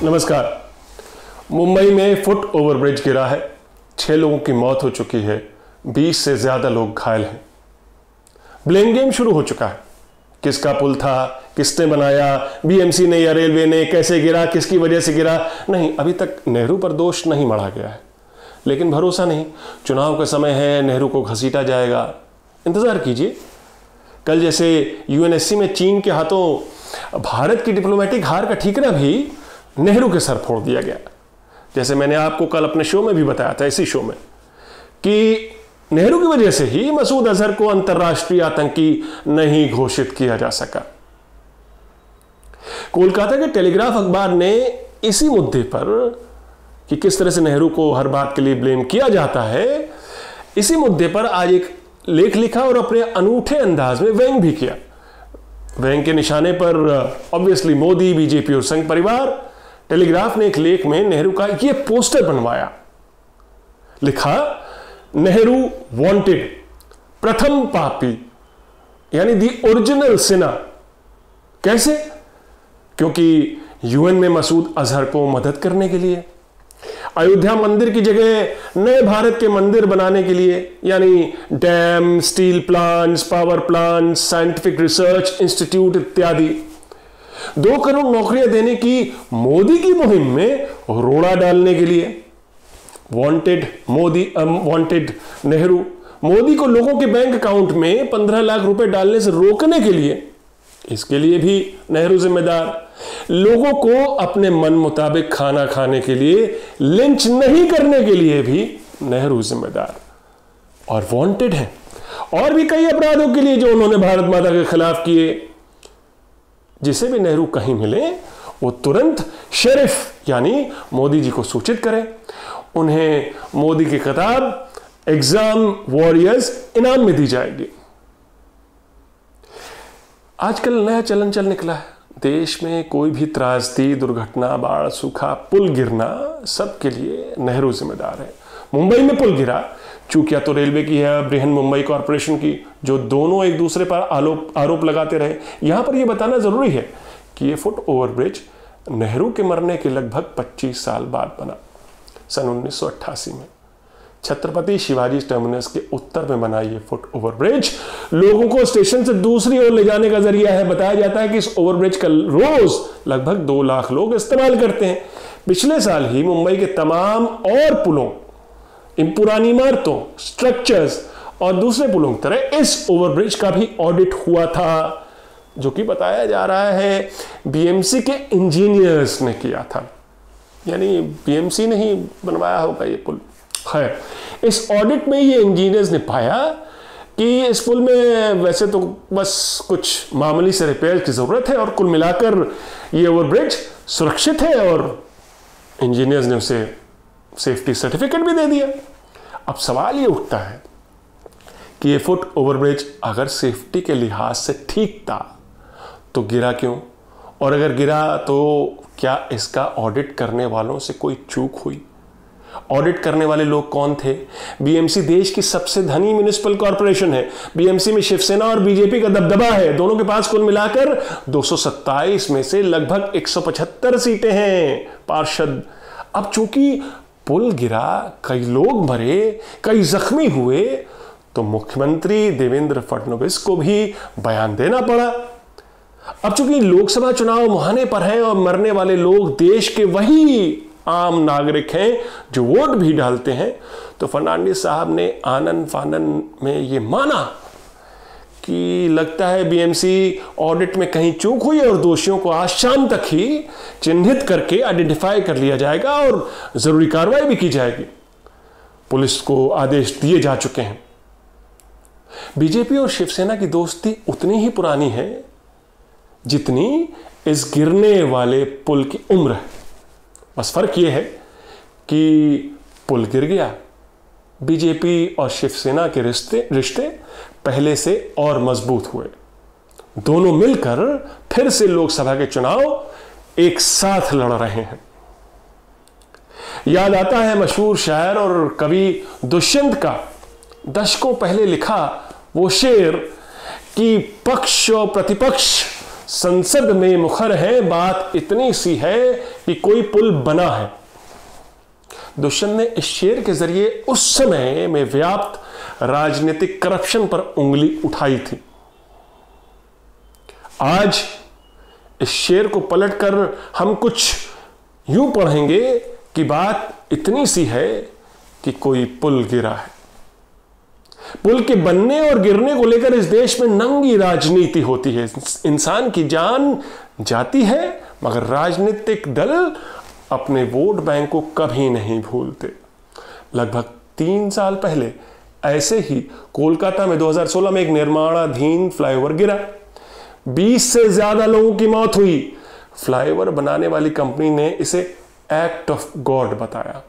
नमस्कार। मुंबई में foot overbridge गिरा है, 6 लोगों की मौत हो चुकी है, 20 से ज्यादा लोग घायल हैं। ब्लेम गेम शुरू हो चुका है। किसका पुल था, किसने बनाया, बीएमसी ने या रेलवे ने, कैसे गिरा, किसकी वजह से गिरा, नहीं, अभी तक नेहरू पर दोष नहीं मढ़ा गया है। लेकिन भरोसा नहीं, चुनाव का समय है, नेहरू को घसीटा जाएगा। इंतजार कीजिए। कल जैसे यूएनएससी में चीन के हाथों भारत की डिप्लोमेटिक हार का ठीकरा भी नेहरू के सर फोड़ दिया गया। जैसे मैंने आपको कल अपने शो में भी बताया था, इसी शो में, कि नेहरू की वजह से ही मसूद अजहर को अंतर्राष्ट्रीय आतंकी नहीं घोषित किया जा सका। कोलकाता के टेलीग्राफ अखबार ने इसी मुद्दे पर, कि किस तरह से नेहरू को हर बात के लिए ब्लेम किया जाता है, इसी मुद्दे पर आज एक लेख लिखा और अपने अनूठे अंदाज में व्यंग भी किया। व्यंग के निशाने पर ऑब्वियसली मोदी, बीजेपी और संघ परिवार। टेलीग्राफ ने एक लेख में नेहरू का ये पोस्टर बनवाया। लिखा, नेहरू वांटेड, प्रथम पापी, यानी दी ओरिजिनल सिनर। कैसे? क्योंकि यूएन में मसूद अजहर को मदद करने के लिए, अयोध्या मंदिर की जगह नए भारत के मंदिर बनाने के लिए, यानी dam, steel plants, power plants, scientific research institute इत्यादि, 2 करोड़ नौकरियां देने की मोदी की मुहिम में रोड़ा डालने के लिए। Wanted Modi, wanted Nehru. मोदी को लोगों के बैंक अकाउंट में 15 लाख रुपए डालने से रोकने के लिए, इसके लिए भी नेहरू जिम्मेदार। लोगों को अपने मन मुताबिक खाना खाने के लिए लिंच नहीं करने के लिए भी नेहरू जिम्मेदार और वांटेड है। और भी कई अपराधों के लिए जो उन्होंने भारत माता के खिलाफ किए। जिसे भी नेहरू कहीं मिले वो तुरंत शेरिफ यानी मोदी जी को सूचित करें। उन्हें मोदी की किताब एग्जाम वॉरियर्स इनाम में दी जाएगी। आजकल नया चलन चल निकला है। देश में कोई भी त्रासदी, दुर्घटना, बाढ़, सूखा, पुल गिरना, सबके लिए नेहरू जिम्मेदार है। मुंबई में पुल गिरा, चूक या तो रेलवे की है, बृहन मुंबई कॉरपोरेशन की, जो दोनों एक दूसरे पर आरोप लगाते रहे। यहां पर यह बताना जरूरी है कि यह फुट ओवरब्रिज नेहरू के मरने के लगभग 25 साल बाद बना। सन 1988 में छत्रपति शिवाजी टर्मिनस के उत्तर में बना यह फुट ओवरब्रिज लोगों को स्टेशन से दूसरी ओर ले जाने का जरिया है। बताया जाता है कि इस ओवरब्रिज का रोज लगभग 2 लाख लोग इस्तेमाल करते हैं। पिछले साल ही मुंबई के तमाम और पुलों, इन पुरानी इमारतों, स्ट्रक्चर्स और दूसरे पुलों की तरह इस ओवरब्रिज का भी ऑडिट हुआ था, जो कि बताया जा रहा है बीएमसी के इंजीनियर्स ने किया था। यानी बीएमसी ने ही बनवाया होगा ये पुल। है, इस ऑडिट में ये इंजीनियर्स ने पाया कि इस पुल में वैसे तो बस कुछ मामूली से रिपेयर की जरूरत है और कुल मिलाकर ये ओवरब्रिज सुरक्षित है, और इंजीनियर्स ने उसे सेफ्टी सर्टिफिकेट भी दे दिया। अब सवाल ये उठता है कि ये फुट ओवरब्रिज अगर सेफ्टी के लिहाज से ठीक था तो गिरा क्यों? और अगर गिरा तो क्या इसका ऑडिट करने वालों से कोई चूक हुई? ऑडिट करने वाले लोग कौन थे? बीएमसी देश की सबसे धनी म्युनिसिपल कॉर्पोरेशन है। बीएमसी में शिवसेना और बीजेपी का दबदबा है। दोनों के पास कुल मिलाकर 227 में से लगभग 175 सीटें हैं पार्षद। अब चूंकि पुल गिरा, कई लोग मरे, कई जख्मी हुए, तो मुख्यमंत्री देवेंद्र फडणवीस को भी बयान देना पड़ा। अब चूंकि लोकसभा चुनाव मुहाने पर है और मरने वाले लोग देश के वही आम नागरिक हैं जो वोट भी डालते हैं, तो फर्नांडिस साहब ने आनन फानन में ये माना कि लगता है बीएमसी ऑडिट में कहीं चूक हुई और दोषियों को आज शाम तक ही चिन्हित करके आइडेंटिफाई कर लिया जाएगा और जरूरी कार्रवाई भी की जाएगी। पुलिस को आदेश दिए जा चुके हैं। बीजेपी और शिवसेना की दोस्ती उतनी ही पुरानी है जितनी इस गिरने वाले पुल की उम्र है। बस फर्क यह है कि पुल गिर गया, बीजेपी और शिवसेना के रिश्ते पहले से और मजबूत हुए। दोनों मिलकर फिर से लोकसभा के चुनाव एक साथ लड़ रहे हैं। याद आता है मशहूर शायर और कवि दुष्यंत का दशकों पहले लिखा वो शेर कि पक्ष और प्रतिपक्ष संसद में मुखर हैं, बात इतनी सी है कि कोई पुल बना है। दुष्यंत ने इस शेर के जरिए उस समय में व्याप्त राजनीतिक करप्शन पर उंगली उठाई थी। आज इस शेर को पलटकर हम कुछ यूं पढ़ेंगे कि बात इतनी सी है कि कोई पुल गिरा है। पुल के बनने और गिरने को लेकर इस देश में नंगी राजनीति होती है। इंसान की जान जाती है, मगर राजनीतिक दल अपने वोट बैंक को कभी नहीं भूलते। लगभग 3 साल पहले ऐसे ही कोलकाता में 2016 में एक निर्माणाधीन फ्लाईओवर गिरा, 20 से ज्यादा लोगों की मौत हुई। फ्लाईओवर बनाने वाली कंपनी ने इसे एक्ट ऑफ गॉड बताया,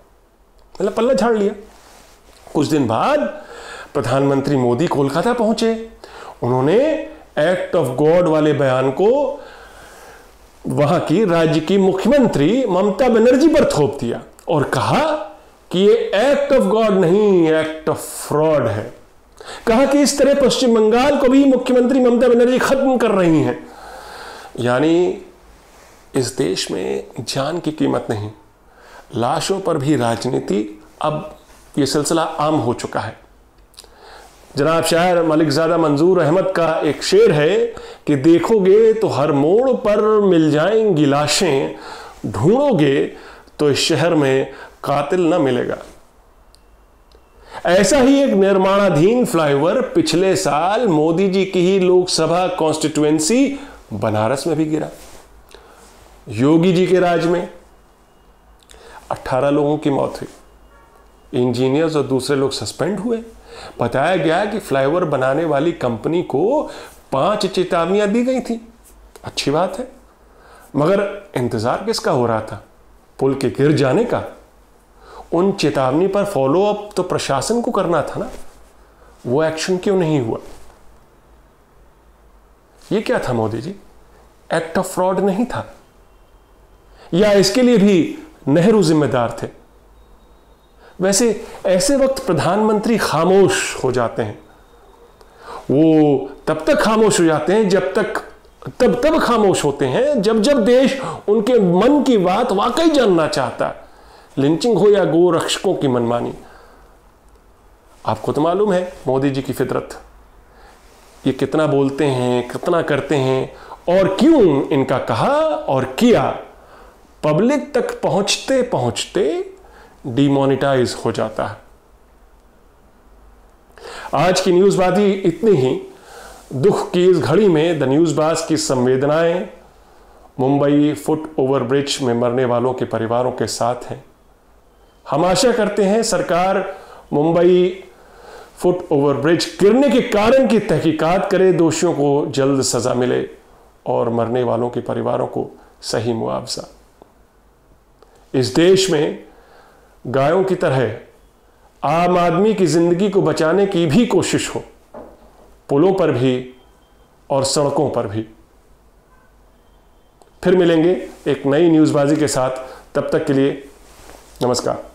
मतलब पल्ला झाड़ लिया। कुछ दिन बाद प्रधानमंत्री मोदी कोलकाता पहुंचे। उन्होंने एक्ट ऑफ गॉड वाले बयान को वहां की राज्य की मुख्यमंत्री ममता बनर्जी पर थोप दिया और कहा कि ये एक्ट ऑफ गॉड नहीं, एक्ट ऑफ फ्रॉड है। कहा कि इस तरह पश्चिम बंगाल को भी मुख्यमंत्री ममता बनर्जी खत्म कर रही हैं। यानी इस देश में जान की कीमत नहीं, लाशों पर भी राजनीति। अब यह सिलसिला आम हो चुका है। जनाब शायर मलिकजादा मंजूर अहमद का एक शेर है कि देखोगे तो हर मोड़ पर मिल जाएंगी लाशें, ढूंढोगे तो इस शहर में कातिल न मिलेगा। ऐसा ही एक निर्माणाधीन फ्लाईओवर पिछले साल मोदी जी की ही लोकसभा कॉन्स्टिट्यूएंसी बनारस में भी गिरा। योगी जी के राज में 18 लोगों की मौत हुई, इंजीनियर्स और दूसरे लोग सस्पेंड हुए। बताया गया कि फ्लाईओवर बनाने वाली कंपनी को 5 चेतावनियां दी गई थी। अच्छी बात है, मगर इंतजार किसका हो रहा था? पुल के गिर जाने का। उन चेतावनी पर फॉलो अप तो प्रशासन को करना था ना, वो एक्शन क्यों नहीं हुआ? ये क्या था Modi ji? Act of fraud नहीं था? या इसके लिए भी नेहरू जिम्मेदार थे? वैसे ऐसे वक्त प्रधानमंत्री खामोश हो जाते हैं। वो तब तक खामोश हो जाते हैं तब खामोश होते हैं जब देश उनके मन की बात वाकई जानना चाहता है। लिंचिंग हो या गो रक्षकों की मनमानी। आपको तो मालूम है मोदी जी की फितरत, ये कितना बोलते हैं, कितना करते हैं, और क्यों इनका कहा और किया पब्लिक तक पहुंचते पहुंचते डिमोनेटाइज हो जाता है। आज की न्यूज़बाजी इतनी ही। दुख की इस घड़ी में द न्यूज़बाज की संवेदनाएं मुंबई फुट ओवर ब्रिज में मरने वालों के परिवारों के साथ हैं। हम आशा करते हैं सरकार मुंबई फुट ओवर ब्रिज गिरने के कारण की तहकीकात करे, दोषियों को जल्द सजा मिले और मरने वालों के परिवारों को सही मुआवजा। इस देश में गायों की तरह आम आदमी की जिंदगी को बचाने की भी कोशिश हो, पुलों पर भी और सड़कों पर भी। फिर मिलेंगे एक नई न्यूज़बाजी के साथ, तब तक के लिए नमस्कार।